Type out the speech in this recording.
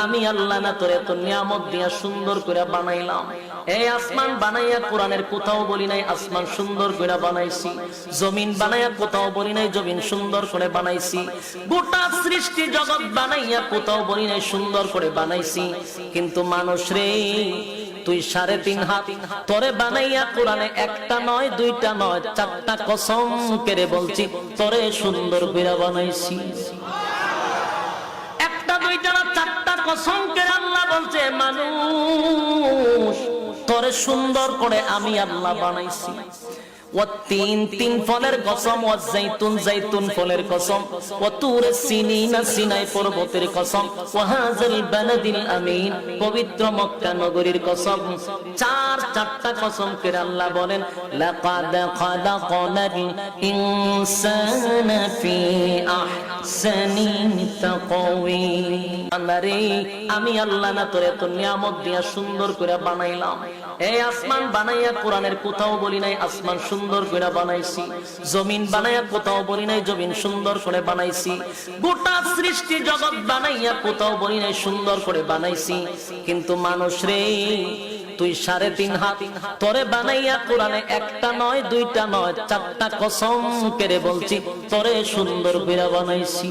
আমি আল্লাহ না তোরে এত নিয়ামত দিয়া সুন্দর করে বানাইলাম। এই আসমান বানাইয়া কোরআনের কোথাও বলি নাই আসমান সুন্দর করে বানাইছি, জমিন বানাইয়া কোথাও বলি নাই জমিন সুন্দর করে বানাইছি, গোটা সৃষ্টি জগৎ বানাইয়া কোথাও বলি নাই সুন্দর করে বানাইছি। কিন্তু মানুষ রে, তুই 3.5 হাত তোরে বানাইয়া কোরআনে একটা নয় দুইটা নয় 4টা কসম করে বলছি তোরে সুন্দর করে বানাইছি। একটা দুইটা না 4টা কসম করে আল্লাহ বলছে মানুষ তোরে সুন্দর করে আমি আল্লাহ বানাইছি। والتين تين ফলের কসম, والزيتون زيتون ফলের কসম, وطور سينين সিনাই পর্বতের কসম, وهذا البلد الأمين পবিত্র মক্কা নগরীর কসম। 4টা কসম করে আল্লাহ বলেন লাকাদ খালাকনাল ইনসানা ফি আহসানি তাকওয়িম। আমি আল্লাহ না তোরে এত নিয়ামত দিয়া সুন্দর করে বানাইলাম। এই আসমান বানাইয়া কোরআনের কোথাও বলি নাই আসমান সুন্দর করে বানাইছি, জমিন বানাইয়া কোথাও বলি নাই জমিন সুন্দর করে বানাইছি, গোটা সৃষ্টি জগৎ বানাইয়া কোথাও বলি নাই সুন্দর করে বানাইছি। কিন্তু মানুষ রে, তুই 3.5 হাত তোরে বানাইয়া কোরআনে একটা নয় দুইটা নয় 4টা কসম করে বলছি তোরে সুন্দর করে বানাইছি।